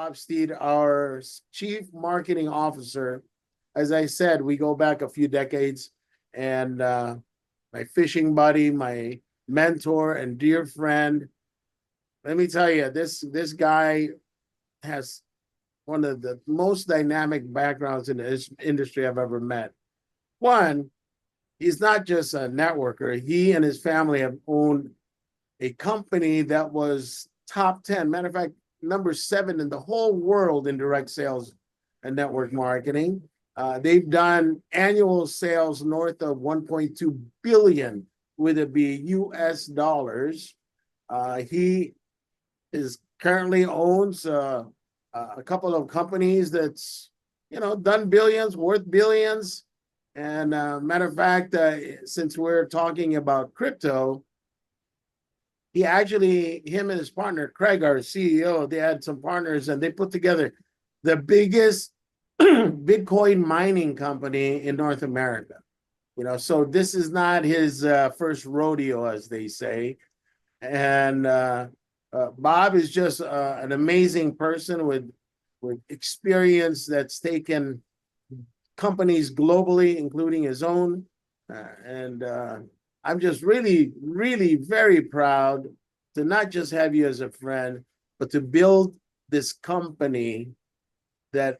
Bob Steed, our Chief Marketing Officer. As I said, we go back a few decades, and my fishing buddy, my mentor, and dear friend. Let me tell you, this guy has one of the most dynamic backgrounds in the industry I've ever met. One, he's not just a networker. He and his family have owned a company that was top 10. Matter of fact, number 7 in the whole world in direct sales and network marketing. They've done annual sales north of 1.2 billion, with it be US dollars. He is currently owns a couple of companies that's done billions, worth billions. And matter of fact, since we're talking about crypto, him and his partner, Craig, our CEO, they had some partners and they put together the biggest Bitcoin mining company in North America. So this is not his first rodeo, as they say. And Bob is just an amazing person with experience that's taken companies globally, including his own. And I'm just really, really very proud to not just have you as a friend, but to build this company that,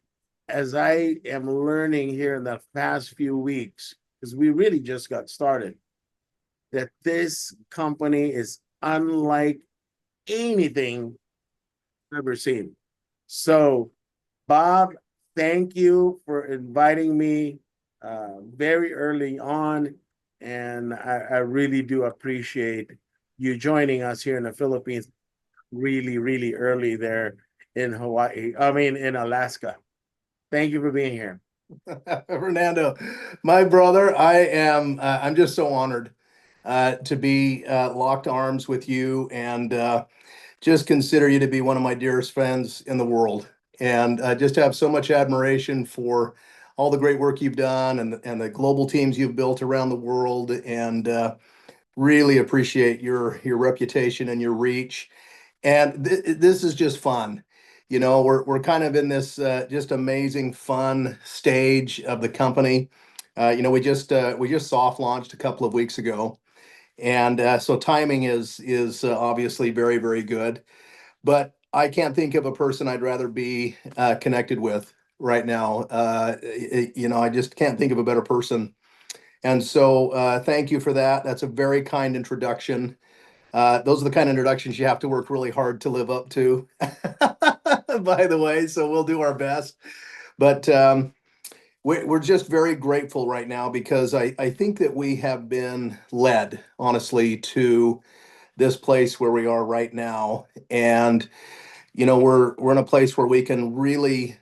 as I am learning here in the past few weeks, because we really just got started, that this company is unlike anything I've ever seen. So, Bob, thank you for inviting me very early on. And I really do appreciate you joining us here in the Philippines really, really early there in in Alaska. Thank you for being here. Fernando, my brother, I'm just so honored to be locked arms with you, and just consider you to be one of my dearest friends in the world. And just have so much admiration for all the great work you've done and the global teams you've built around the world, and really appreciate your reputation and your reach. And this is just fun. We're kind of in this just amazing fun stage of the company. We just soft launched a couple of weeks ago, and so timing is obviously very, very good. But I can't think of a person I'd rather be connected with right now. I just can't think of a better person. And so thank you for that. That's a very kind introduction. Those are the kind of introductions you have to work really hard to live up to, by the way. So we'll do our best. But we're just very grateful right now, because I think that we have been led, honestly, to this place where we are right now. And we're in a place where we can really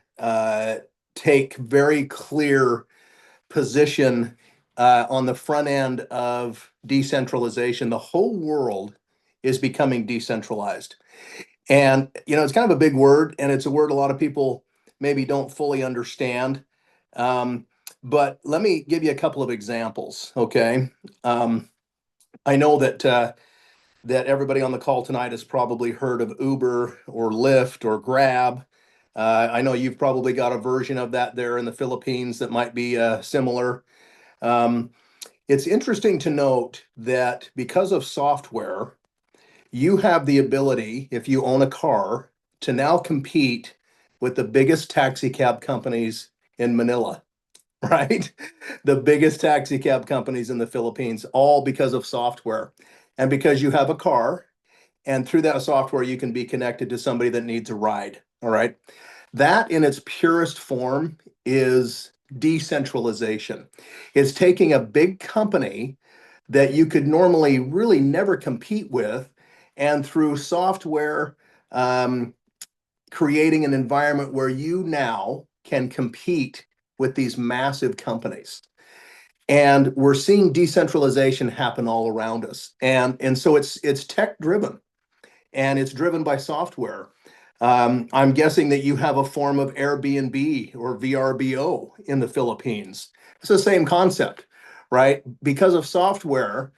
take very clear position on the front end of decentralization. The whole world is becoming decentralized. And it's kind of a big word, and it's a word a lot of people maybe don't fully understand. But let me give you a couple of examples, okay? I know that everybody on the call tonight has probably heard of Uber or Lyft or Grab. I know you've probably got a version of that there in the Philippines that might be similar. It's interesting to note that because of software, you have the ability, if you own a car, to now compete with the biggest taxi cab companies in Manila, right? The biggest taxi cab companies in the Philippines, all because of software. And because you have a car, and through that software, you can be connected to somebody that needs a ride, all right? That in its purest form is decentralization. It's taking a big company that you could normally really never compete with, and through software, creating an environment where you now can compete with these massive companies. And we're seeing decentralization happen all around us. And so it's tech driven, and it's driven by software. I'm guessing that you have a form of Airbnb or VRBO in the Philippines. It's the same concept, right? Because of software,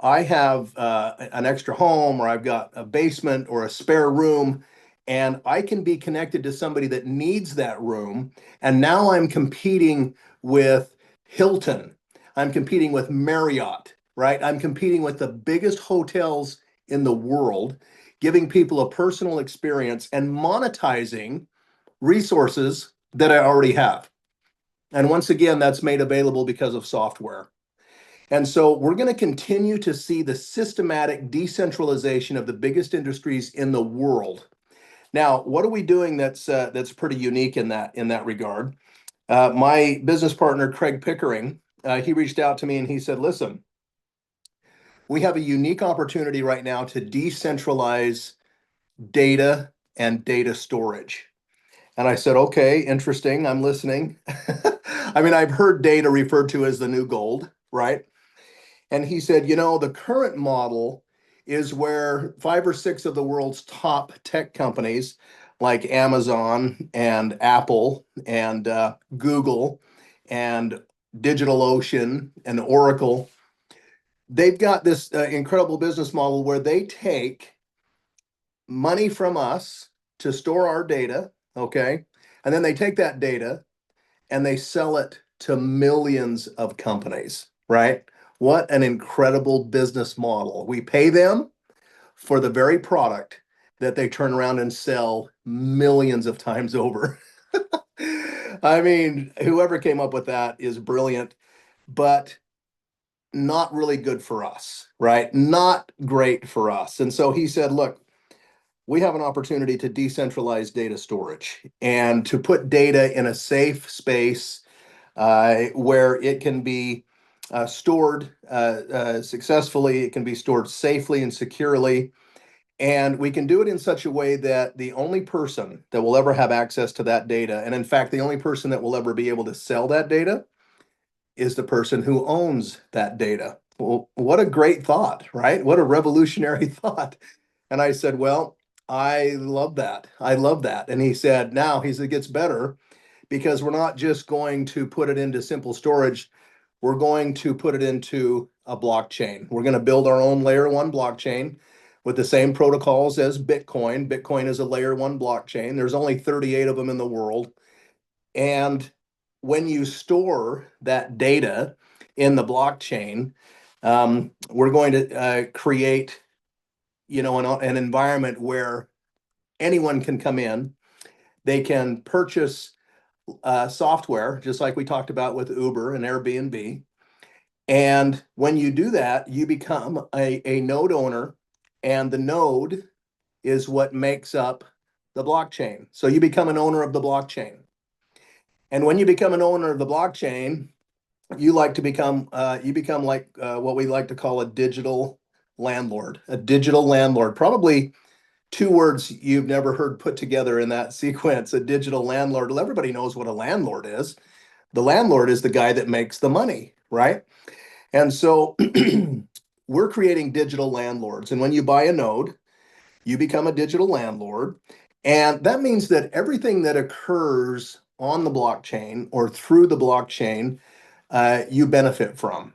I have an extra home, or I've got a basement or a spare room, and I can be connected to somebody that needs that room. And now I'm competing with Hilton. I'm competing with Marriott, right? I'm competing with the biggest hotels in the world, giving people a personal experience and monetizing resources that I already have. And once again, that's made available because of software. And so we're going to continue to see the systematic decentralization of the biggest industries in the world. Now, what are we doing that's pretty unique in that regard? My business partner, Craig Pickering, he reached out to me and he said, "Listen, we have a unique opportunity right now to decentralize data and data storage." And I said, "Okay, interesting. I'm listening." I mean, I've heard data referred to as the new gold, right? And he said, the current model is where 5 or 6 of the world's top tech companies, like Amazon and Apple and Google and DigitalOcean and Oracle, they've got this incredible business model where they take money from us to store our data, okay? And then they take that data and they sell it to millions of companies, right? What an incredible business model. We pay them for the very product that they turn around and sell millions of times over. I mean, whoever came up with that is brilliant, but not really good for us, right? Not great for us. And so he said, "Look, we have an opportunity to decentralize data storage and to put data in a safe space where it can be stored successfully, it can be stored safely and securely. And we can do it in such a way that the only person that will ever have access to that data, and in fact, the only person that will ever be able to sell that data, is the person who owns that data." Well, what a great thought, right? What a revolutionary thought. And I said, "Well, I love that. I love that." And he said, it gets better because we're not just going to put it into simple storage. We're going to put it into a blockchain. We're going to build our own layer 1 blockchain with the same protocols as Bitcoin. Bitcoin is a layer 1 blockchain. There's only 38 of them in the world. And when you store that data in the blockchain, we're going to create, an environment where anyone can come in. They can purchase software, just like we talked about with Uber and Airbnb. And when you do that, you become a node owner, and the node is what makes up the blockchain. So you become an owner of the blockchain. And when you become an owner of the blockchain, you become like what we like to call a digital landlord. A digital landlord, probably 2 words you've never heard put together in that sequence. A digital landlord. Well, everybody knows what a landlord is. The landlord is the guy that makes the money, right? And so we're creating digital landlords. And when you buy a node, you become a digital landlord. And that means that everything that occurs on the blockchain or through the blockchain, you benefit from.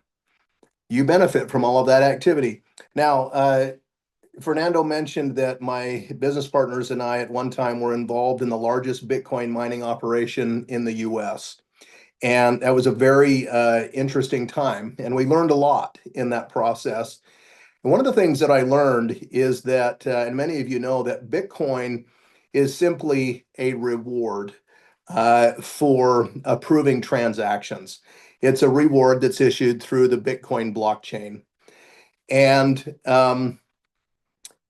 You benefit from all of that activity. Now, Fernando mentioned that my business partners and I at one time were involved in the largest Bitcoin mining operation in the US. And that was a very interesting time. And we learned a lot in that process. And one of the things that I learned is that, and many of you know, that Bitcoin is simply a reward for approving transactions. It's a reward that's issued through the Bitcoin blockchain. And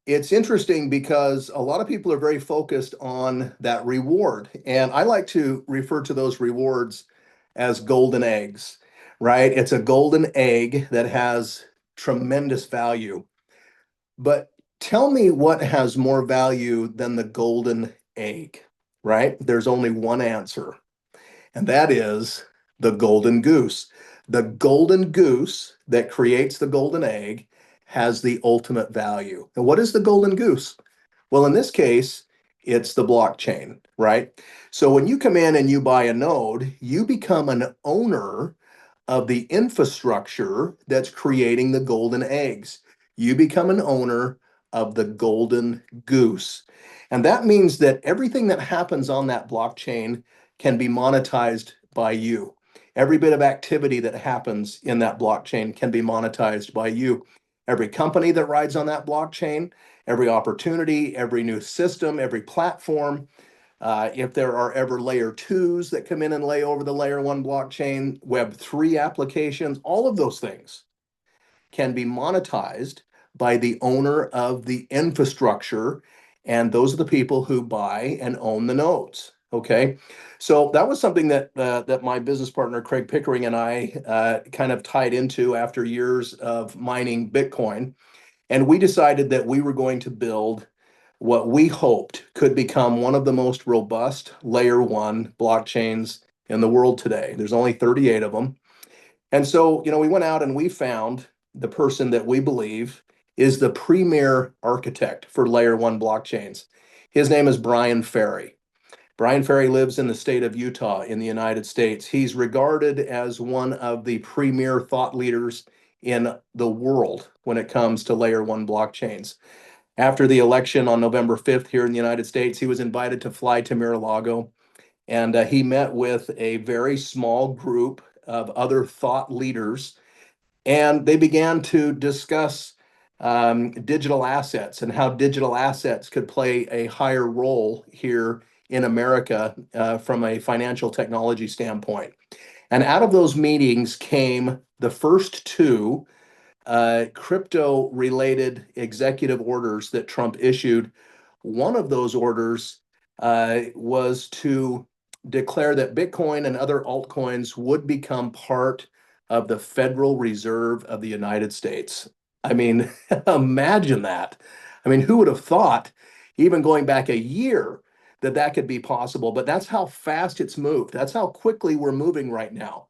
it's interesting because a lot of people are very focused on that reward. And I like to refer to those rewards as golden eggs, right? It's a golden egg that has tremendous value. But tell me what has more value than the golden egg, right? There's only one answer, and that is the golden goose. The golden goose that creates the golden egg has the ultimate value. And what is the golden goose? Well, in this case, it's the blockchain, right? So when you come in and you buy a node, you become an owner of the infrastructure that's creating the golden eggs. You become an owner of the golden goose. And that means that everything that happens on that blockchain can be monetized by you. Every bit of activity that happens in that blockchain can be monetized by you. Every company that rides on that blockchain, every opportunity, every new system, every platform, if there are ever layer twos that come in and lay over the layer one blockchain, Web3 applications, all of those things can be monetized by the owner of the infrastructure. And those are the people who buy and own the nodes. Okay. So that was something that my business partner, Craig Pickering, and I kind of tied into after years of mining Bitcoin. And we decided that we were going to build what we hoped could become one of the most robust layer one blockchains in the world today. There's only 38 of them. And so, we went out and we found the person that we believe is the premier architect for layer one blockchains. His name is Brian Ferry. Brian Ferry lives in the state of Utah in the United States. He's regarded as one of the premier thought leaders in the world when it comes to layer one blockchains. After the election on November 5th here in the United States, he was invited to fly to Mar-a-Lago, and he met with a very small group of other thought leaders, and they began to discuss digital assets and how digital assets could play a higher role here in America from a financial technology standpoint. And out of those meetings came the first two crypto related executive orders that Trump issued. One of those orders was to declare that Bitcoin and other altcoins would become part of the Federal Reserve of the United States. I mean, imagine that. I mean, who would have thought, even going back a year, that that could be possible? But that's how fast it's moved. That's how quickly we're moving right now.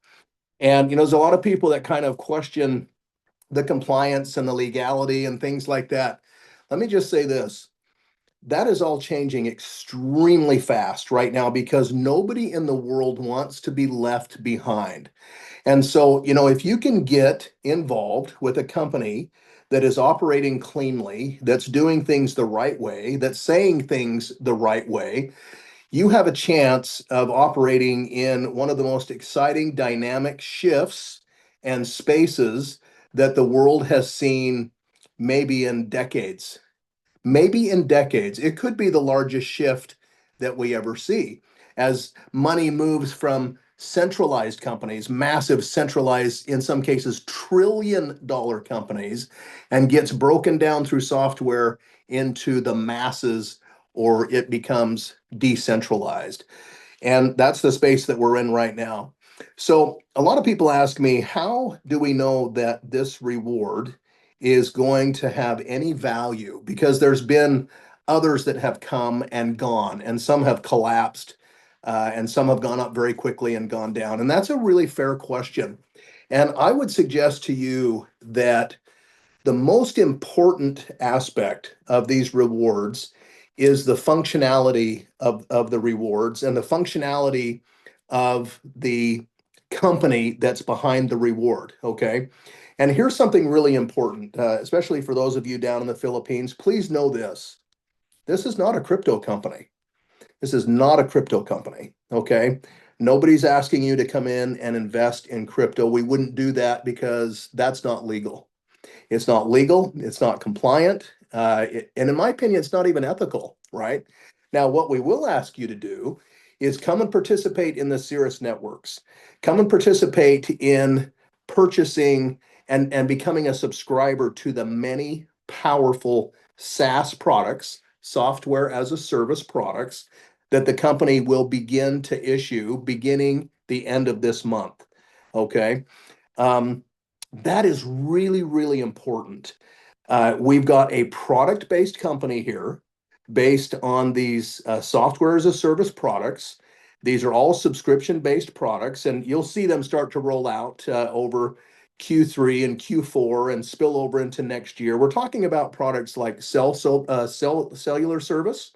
And, there's a lot of people that kind of question the compliance and the legality and things like that. Let me just say this. That is all changing extremely fast right now because nobody in the world wants to be left behind. And so, if you can get involved with a company that is operating cleanly, that's doing things the right way, that's saying things the right way, you have a chance of operating in one of the most exciting dynamic shifts and spaces that the world has seen maybe in decades. Maybe in decades. It could be the largest shift that we ever see as money moves from centralized companies, massive centralized, in some cases, $1 trillion companies, and gets broken down through software into the masses, or it becomes decentralized. And that's the space that we're in right now. So a lot of people ask me, how do we know that this reward is going to have any value? Because there's been others that have come and gone, and some have collapsed, and some have gone up very quickly and gone down. And that's a really fair question. And I would suggest to you that the most important aspect of these rewards is the functionality of the rewards and the functionality of the company that's behind the reward. Okay. And here's something really important, especially for those of you down in the Philippines. Please know this. This is not a crypto company. This is not a crypto company. Okay. Nobody's asking you to come in and invest in crypto. We wouldn't do that because that's not legal. It's not legal. It's not compliant. And in my opinion, it's not even ethical, right? Now, what we will ask you to do is come and participate in the Cirrus Networks. Come and participate in purchasing and becoming a subscriber to the many powerful SaaS products, software as a service products, that the company will begin to issue beginning the end of this month. Okay. That is really, really important. We've got a product-based company here based on these software as a service products. These are all subscription-based products, and you'll see them start to roll out over Q3 and Q4 and spill over into next year. We're talking about products like cellular service,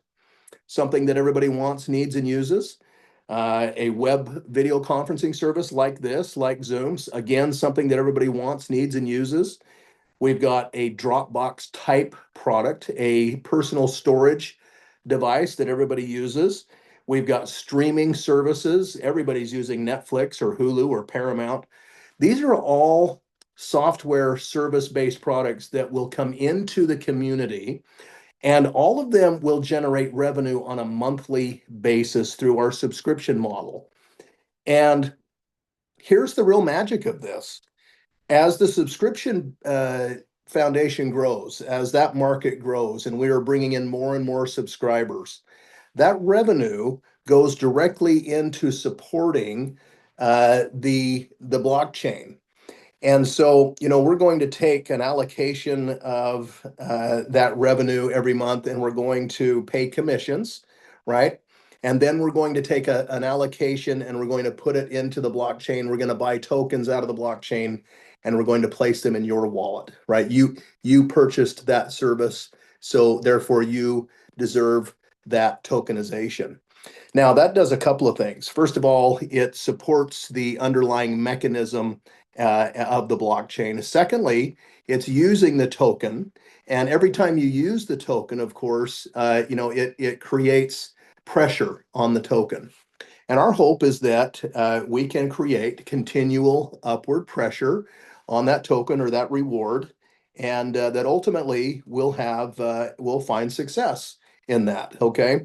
something that everybody wants, needs, and uses. A web video conferencing service like this, like Zoom's, again, something that everybody wants, needs, and uses. We've got a Dropbox type product, a personal storage device that everybody uses. We've got streaming services. Everybody's using Netflix or Hulu or Paramount. These are all software service-based products that will come into the community, and all of them will generate revenue on a monthly basis through our subscription model. And here's the real magic of this. As the subscription foundation grows, as that market grows, and we are bringing in more and more subscribers, that revenue goes directly into supporting the blockchain. And so, we're going to take an allocation of that revenue every month, and we're going to pay commissions, right? And then we're going to take an allocation and we're going to put it into the blockchain. We're going to buy tokens out of the blockchain and we're going to place them in your wallet, right? You purchased that service, so therefore you deserve that tokenization. Now, that does a couple of things. First of all, it supports the underlying mechanism of the blockchain. Secondly, it's using the token. And every time you use the token, of course, it creates pressure on the token. And our hope is that we can create continual upward pressure on that token or that reward, and that ultimately we'll find success in that. Okay.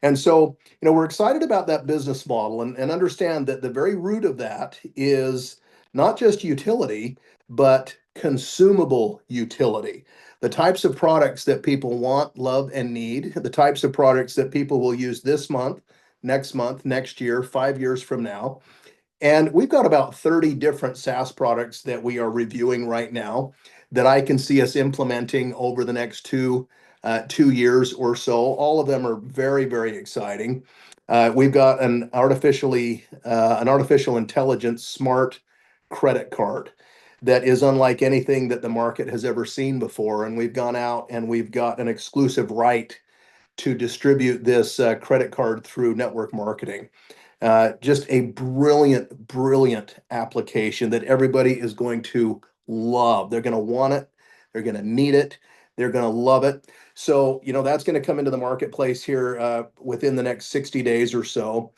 And so, we're excited about that business model, and understand that the very root of that is not just utility, but consumable utility. The types of products that people want, love, and need, the types of products that people will use this month, next year, 5 years from now. And we've got about 30 different SaaS products that we are reviewing right now that I can see us implementing over the next 2 years or so. All of them are very, very exciting. We've got an artificial intelligence smart credit card that is unlike anything that the market has ever seen before. And we've gone out and we've got an exclusive right to distribute this credit card through network marketing. Just a brilliant, brilliant application that everybody is going to love. They're going to want it. They're going to need it. They're going to love it. So, that's going to come into the marketplace here within the next 60 days or so.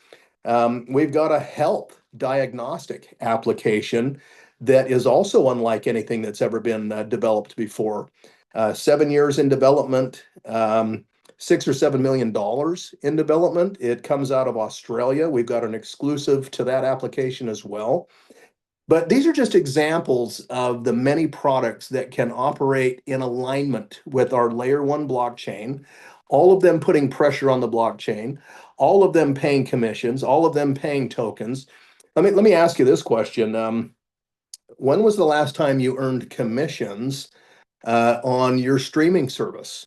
We've got a health diagnostic application that is also unlike anything that's ever been developed before. 7 years in development, $6 or $7 million in development. It comes out of Australia. We've got an exclusive to that application as well. But these are just examples of the many products that can operate in alignment with our layer one blockchain, all of them putting pressure on the blockchain, all of them paying commissions, all of them paying tokens. Let me ask you this question. When was the last time you earned commissions on your streaming service?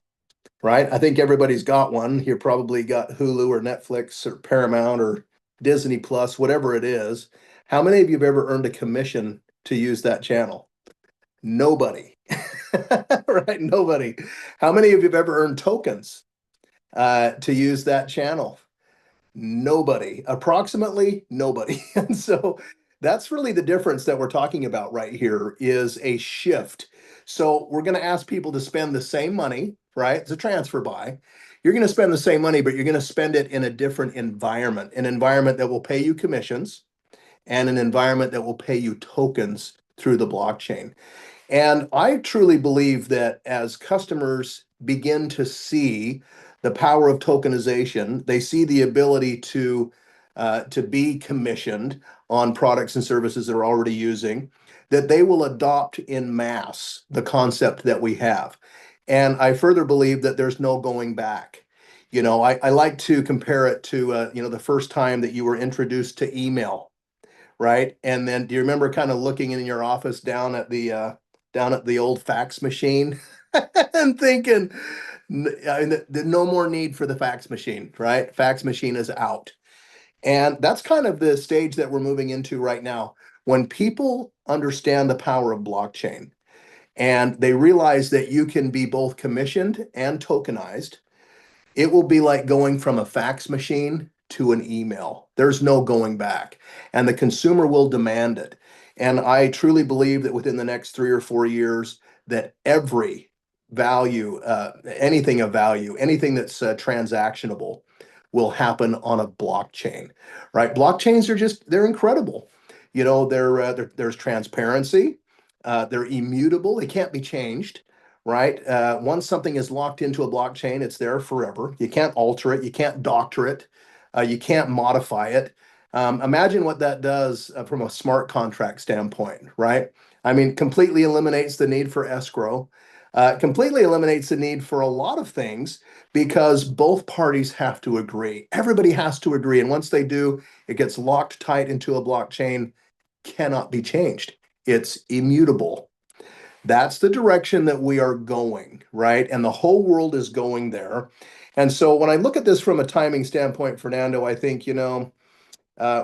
Right? I think everybody's got one. You probably got Hulu or Netflix or Paramount or Disney Plus, whatever it is. How many of you have ever earned a commission to use that channel? Nobody. Right? Nobody. How many of you have ever earned tokens to use that channel? Nobody. Approximately nobody. And so that's really the difference that we're talking about right here, is a shift. So we're going to ask people to spend the same money, right? It's a transfer buy. You're going to spend the same money, but you're going to spend it in a different environment, an environment that will pay you commissions and an environment that will pay you tokens through the blockchain. And I truly believe that as customers begin to see the power of tokenization, they see the ability to be commissioned on products and services they're already using, that they will adopt in mass the concept that we have. And I further believe that there's no going back. I like to compare it to the first time that you were introduced to email, right? And then do you remember kind of looking in your office down at the old fax machine and thinking, no more need for the fax machine, right? Fax machine is out. And that's kind of the stage that we're moving into right now. When people understand the power of blockchain and they realize that you can be both commissioned and tokenized, it will be like going from a fax machine to an email. There's no going back, and the consumer will demand it. And I truly believe that within the next 3 or 4 years, that every value, anything of value, anything that's transactionable will happen on a blockchain, right? Blockchains are just, they're incredible. You know, there's transparency, they're immutable, they can't be changed, right? Once something is locked into a blockchain, it's there forever. You can't alter it, you can't doctor it, you can't modify it. Imagine what that does from a smart contract standpoint, right? I mean, completely eliminates the need for escrow, completely eliminates the need for a lot of things because both parties have to agree. Everybody has to agree. And once they do, it gets locked tight into a blockchain, cannot be changed. It's immutable. That's the direction that we are going, right? And the whole world is going there. And so when I look at this from a timing standpoint, Fernando, I think, we're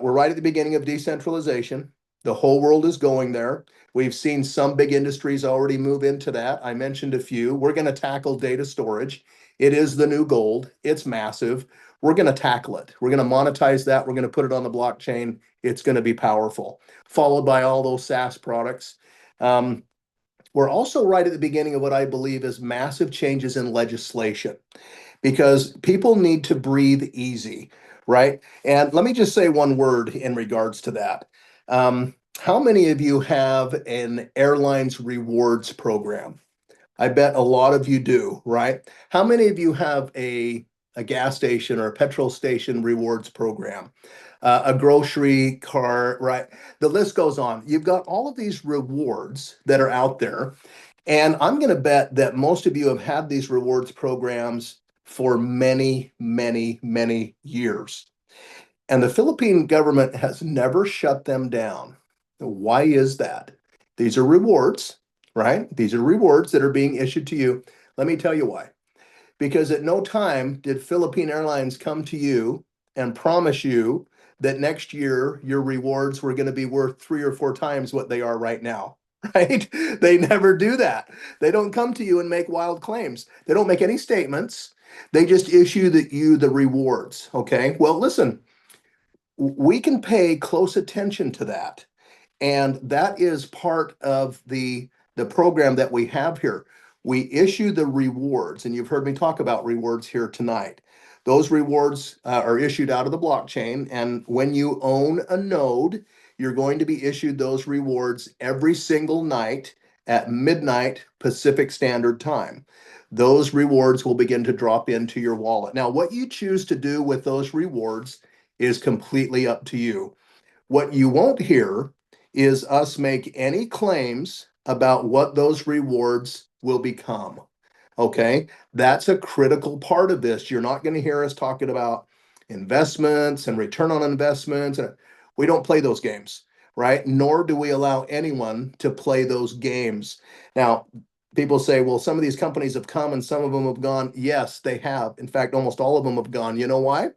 right at the beginning of decentralization. The whole world is going there. We've seen some big industries already move into that. I mentioned a few. We're going to tackle data storage. It is the new gold. It's massive. We're going to tackle it. We're going to monetize that. We're going to put it on the blockchain. It's going to be powerful, followed by all those SaaS products. We're also right at the beginning of what I believe is massive changes in legislation because people need to breathe easy, right? And let me just say one word in regards to that. How many of you have an airlines rewards program? I bet a lot of you do, right? How many of you have a gas station or a petrol station rewards program? A grocery cart, right? The list goes on. You've got all of these rewards that are out there. And I'm going to bet that most of you have had these rewards programs for many, many, many years. And the Philippine government has never shut them down. Why is that? These are rewards, right? These are rewards that are being issued to you. Let me tell you why. Because at no time did Philippine Airlines come to you and promise you that next year your rewards were going to be worth 3 or 4 times what they are right now, right? They never do that. They don't come to you and make wild claims. They don't make any statements. They just issue you the rewards, okay? Well, listen, we can pay close attention to that. And that is part of the program that we have here. We issue the rewards, and you've heard me talk about rewards here tonight. Those rewards are issued out of the blockchain, and when you own a node, you're going to be issued those rewards every single night at midnight Pacific Standard Time. Those rewards will begin to drop into your wallet. Now, what you choose to do with those rewards is completely up to you. What you won't hear is us make any claims about what those rewards will become. Okay, that's a critical part of this. You're not going to hear us talking about investments and return on investments. We don't play those games, right? Nor do we allow anyone to play those games. Now, people say, well, some of these companies have come and some of them have gone. Yes, they have. In fact, almost all of them have gone. You know why?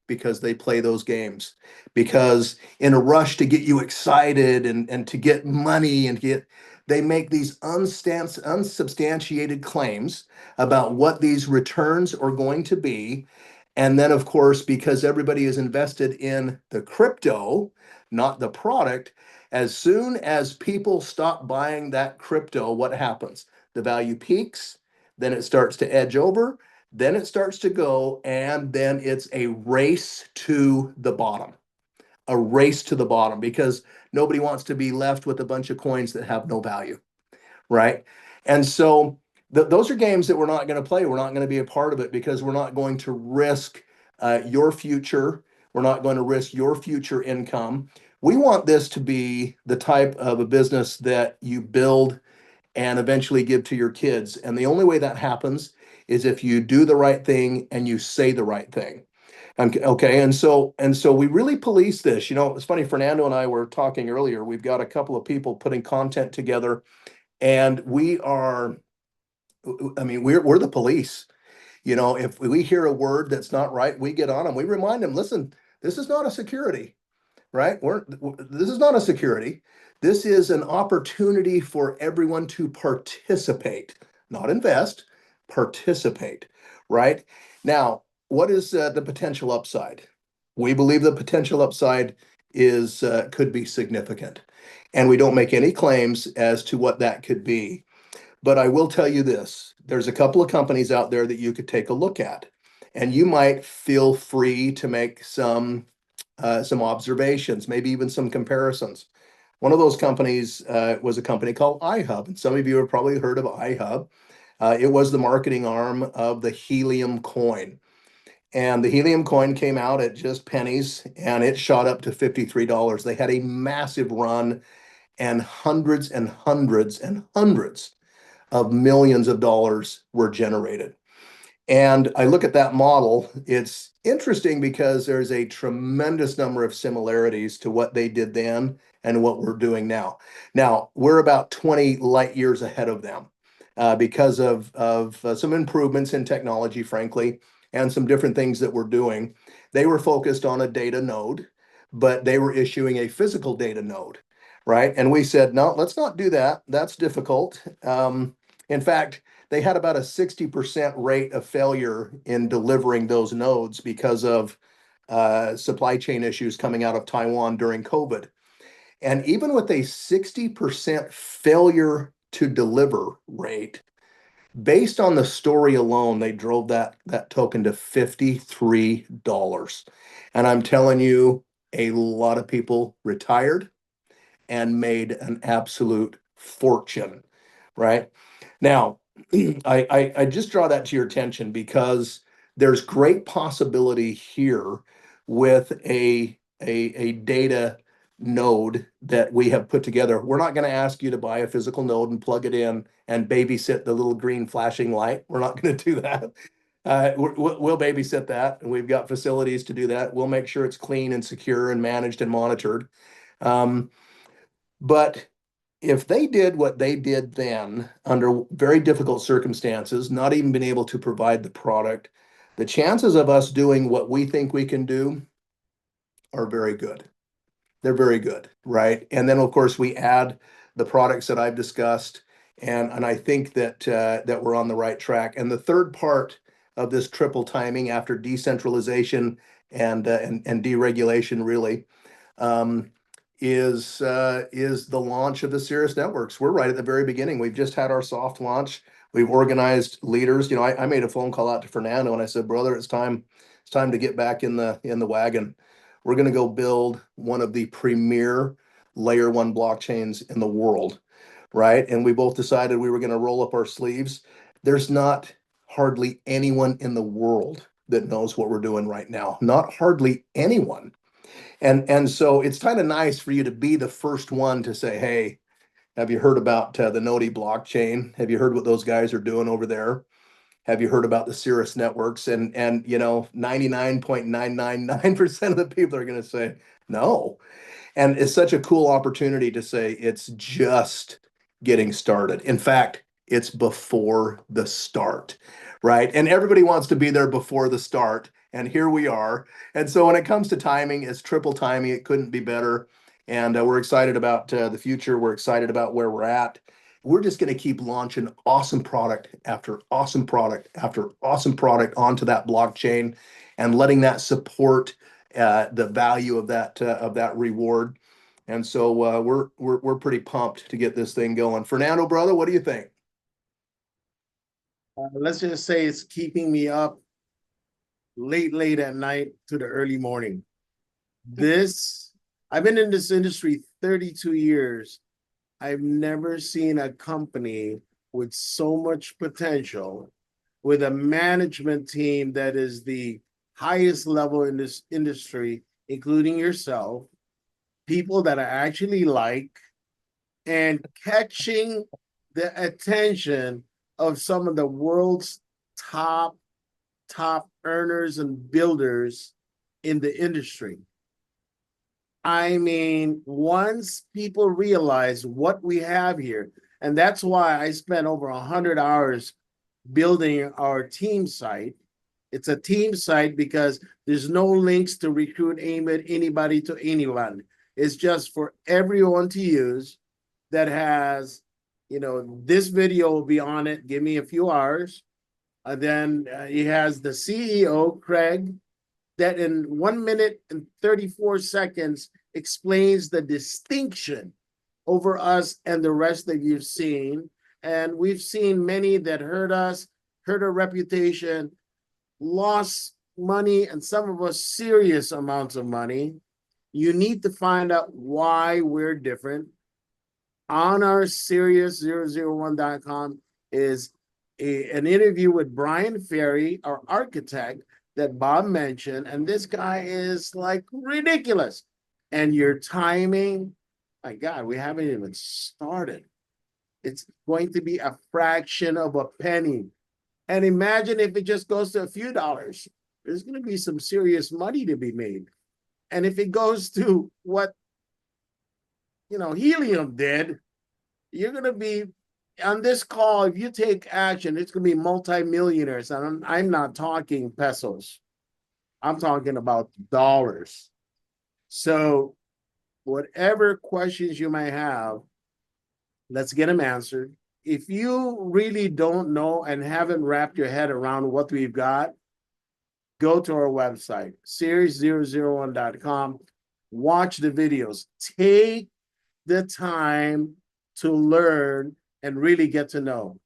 Because they play those games. Because in a rush to get you excited and to get money and they make these unsubstantiated claims about what these returns are going to be. And then, of course, because everybody is invested in the crypto, not the product, as soon as people stop buying that crypto, what happens? The value peaks, then it starts to edge over, then it starts to go, and then it's a race to the bottom. A race to the bottom because nobody wants to be left with a bunch of coins that have no value, right? And so those are games that we're not going to play. We're not going to be a part of it because we're not going to risk your future. We're not going to risk your future income. We want this to be the type of a business that you build and eventually give to your kids. And the only way that happens is if you do the right thing and you say the right thing. Okay, and so we really police this. It's funny. Fernando and I were talking earlier. We've got a couple of people putting content together, and we are. I mean, we're the police. If we hear a word that's not right, we get on them. We remind them. Listen, this is not a security, right? This is not a security. This is an opportunity for everyone to participate, not invest, participate, right? Now, what is the potential upside? We believe the potential upside is could be significant, and we don't make any claims as to what that could be. But I will tell you this, there's a couple of companies out there that you could take a look at, and you might feel free to make some observations, maybe even some comparisons. One of those companies was a company called iHub, and some of you have probably heard of iHub. It was the marketing arm of the helium coin. And the helium coin came out at just pennies and it shot up to $53. They had a massive run, and hundreds and hundreds and hundreds of millions of dollars were generated. And I look at that model, it's interesting because there's a tremendous number of similarities to what they did then and what we're doing now. Now, we're about 20 light years ahead of them because of some improvements in technology, frankly, and some different things that we're doing. They were focused on a data node, but they were issuing a physical data node, right? And we said, no, let's not do that. That's difficult. In fact, they had about a 60% rate of failure in delivering those nodes because of supply chain issues coming out of Taiwan during COVID. And even with a 60% failure to deliver rate, based on the story alone, they drove that token to $53. And I'm telling you, a lot of people retired and made an absolute fortune, right? Now, I just draw that to your attention because there's great possibility here with a data node that we have put together. We're not going to ask you to buy a physical node and plug it in and babysit the little green flashing light. We're not going to do that. We'll babysit that, and we've got facilities to do that. We'll make sure it's clean and secure and managed and monitored. But if they did what they did then under very difficult circumstances, not even been able to provide the product, the chances of us doing what we think we can do are very good. They're very good, right? And then of course we add the products that I've discussed, and I think that that we're on the right track. And the third part of this triple timing after decentralization and deregulation really um, is the launch of the Cirrus Networks. We're right at the very beginning. We've just had our soft launch. We've organized leaders. You know, I made a phone call out to Fernando and I said, brother, it's time to get back in the wagon. We're going to go build one of the premier layer one blockchains in the world, right? And we both decided we were going to roll up our sleeves. There's not hardly anyone in the world that knows what we're doing right now. Not hardly anyone. And so it's kind of nice for you to be the first one to say, hey, have you heard about the Nodi blockchain? Have you heard what those guys are doing over there? Have you heard about the Cirrus Networks? And you know, 99.999% of the people are going to say no. And it's such a cool opportunity to say it's just getting started. In fact, it's before the start, right? And everybody wants to be there before the start. And here we are. And so when it comes to timing, it's triple timing. It couldn't be better. And we're excited about the future. We're excited about where we're at. We're just going to keep launching awesome product after awesome product after awesome product onto that blockchain and letting that support the value of that reward. And so we're pretty pumped to get this thing going. Fernando, brother, what do you think? Let's just say it's keeping me up late at night to the early morning. I've been in this industry 32 years. I've never seen a company with so much potential, with a management team that is the highest level in this industry, including yourself, people that I actually like, and catching the attention of some of the world's top earners and builders in the industry. I mean, once people realize what we have here, and that's why I spent over 100 hours building our team site. It's a team site because there's no links to recruit anybody to anyone. It's just for everyone to use that has, you know, this video will be on it. Give me a few hours. And then he has the CEO, Craig, that in 1 minute and 34 seconds explains the distinction over us and the rest that you've seen. And we've seen many that hurt us, hurt our reputation, lost money, and some of us serious amounts of money. You need to find out why we're different. On our Sirius001.com is an interview with Brian Ferry, our architect that Bob mentioned. And this guy is like ridiculous. And your timing, my God, we haven't even started. It's going to be a fraction of a penny. And imagine if it just goes to a few dollars. There's going to be some serious money to be made. And if it goes to what, helium did, you're going to be on this call. If you take action, it's going to be multimillionaires. And I'm not talking pesos. I'm talking about dollars. So whatever questions you might have, let's get them answered. If you really don't know and haven't wrapped your head around what we've got, go to our website, Sirius001.com. Watch the videos. Take the time to learn and really get to know.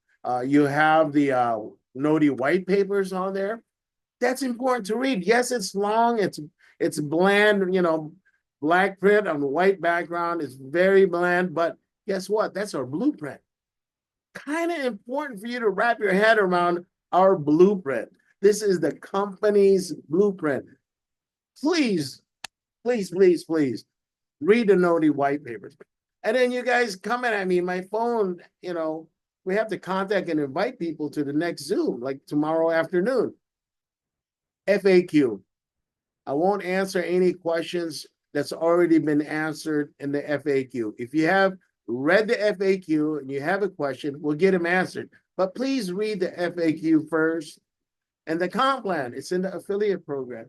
You have the Noti white papers on there. That's important to read. Yes, it's long. It's bland, black print on white background. It's very bland, but guess what? That's our blueprint. Kind of important for you to wrap your head around our blueprint. This is the company's blueprint. Please, please, please, please read the Noti white papers. And then you guys coming at me, my phone, we have to contact and invite people to the next Zoom, like tomorrow afternoon. FAQ. I won't answer any questions that's already been answered in the FAQ. If you have read the FAQ and you have a question, we'll get them answered. But please read the FAQ first. And the comp plan, it's in the affiliate program.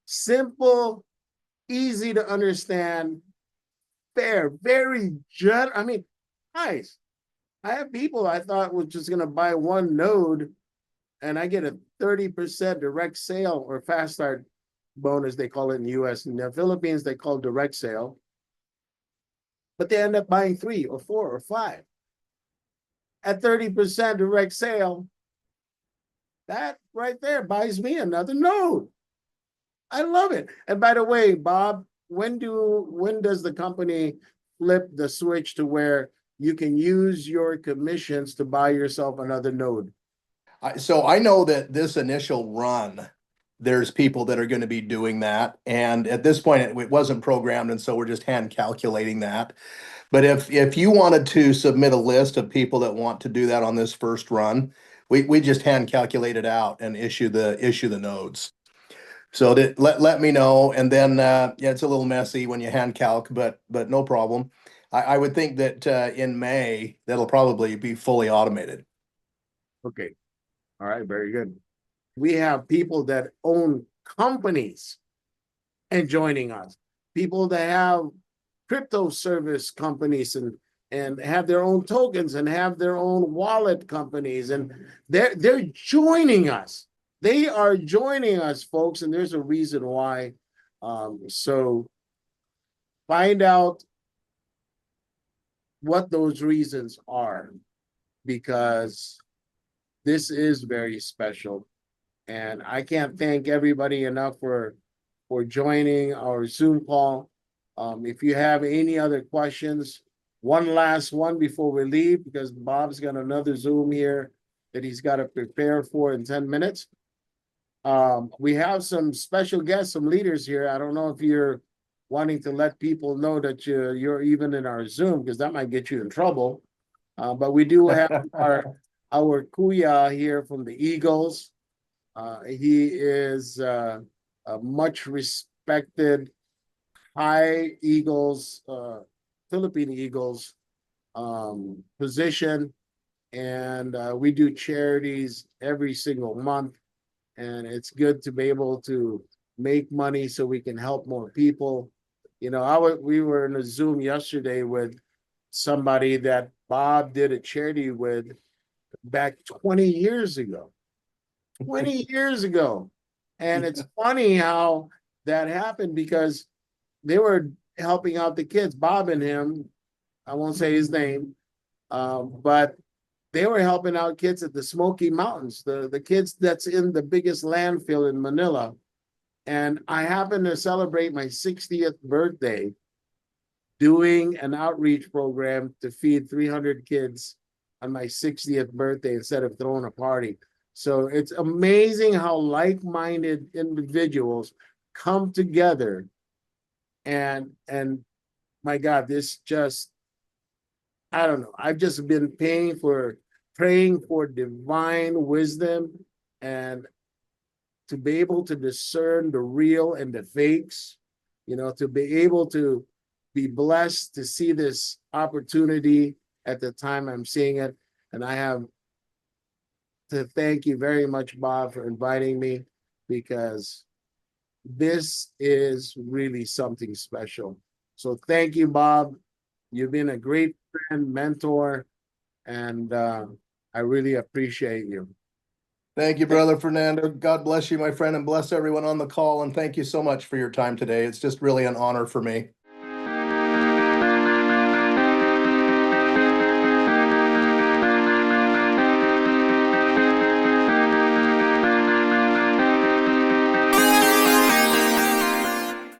Simple, easy to understand, fair, very generous. I mean, nice. I have people I thought was just going to buy one node and I get a 30% direct sale or fast start bonus, they call it in the US. In the Philippines, they call it direct sale. But they end up buying 3 or 4 or 5. At 30% direct sale, that right there buys me another node. I love it. And by the way, Bob, when does the company flip the switch to where you can use your commissions to buy yourself another node? So I know that this initial run, there's people that are going to be doing that. And at this point, it wasn't programmed. And so we're just hand calculating that. But if you wanted to submit a list of people that want to do that on this first run, we just hand calculate it out and issue the nodes. So that let me know. And then yeah, it's a little messy when you hand calc, but no problem. I would think that in May that'll probably be fully automated. Okay. All right, very good. We have people that own companies and joining us, people that have crypto service companies and have their own tokens and have their own wallet companies, and they're joining us. They are joining us, folks, and there's a reason why. So find out what those reasons are, because this is very special. And I can't thank everybody enough for joining our Zoom call. If you have any other questions, one last one before we leave, because Bob's got another Zoom here that he's got to prepare for in 10 minutes. We have some special guests, some leaders here. I don't know if you're wanting to let people know that you're even in our Zoom, because that might get you in trouble. But we do have our Kuya here from the Eagles. He is a much respected high Eagles, Philippine Eagles position. And we do charities every single month. And it's good to be able to make money so we can help more people. We were in a Zoom yesterday with somebody that Bob did a charity with back 20 years ago. 20 years ago. And it's funny how that happened, because they were helping out the kids, Bob and him. I won't say his name, but they were helping out kids at the Smoky Mountains, the kids that's in the biggest landfill in Manila. And I happened to celebrate my 60th birthday doing an outreach program to feed 300 kids on my 60th birthday instead of throwing a party. So it's amazing how like-minded individuals come together, and my God, this just, I don't know. I've just been praying for divine wisdom and to be able to discern the real and the fakes, to be able to be blessed to see this opportunity at the time I'm seeing it. And I have to thank you very much, Bob, for inviting me, because this is really something special. So thank you, Bob. You've been a great friend, mentor, and I really appreciate you. Thank you, Brother Fernando. God bless you, my friend, and bless everyone on the call. And thank you so much for your time today. It's just really an honor for me.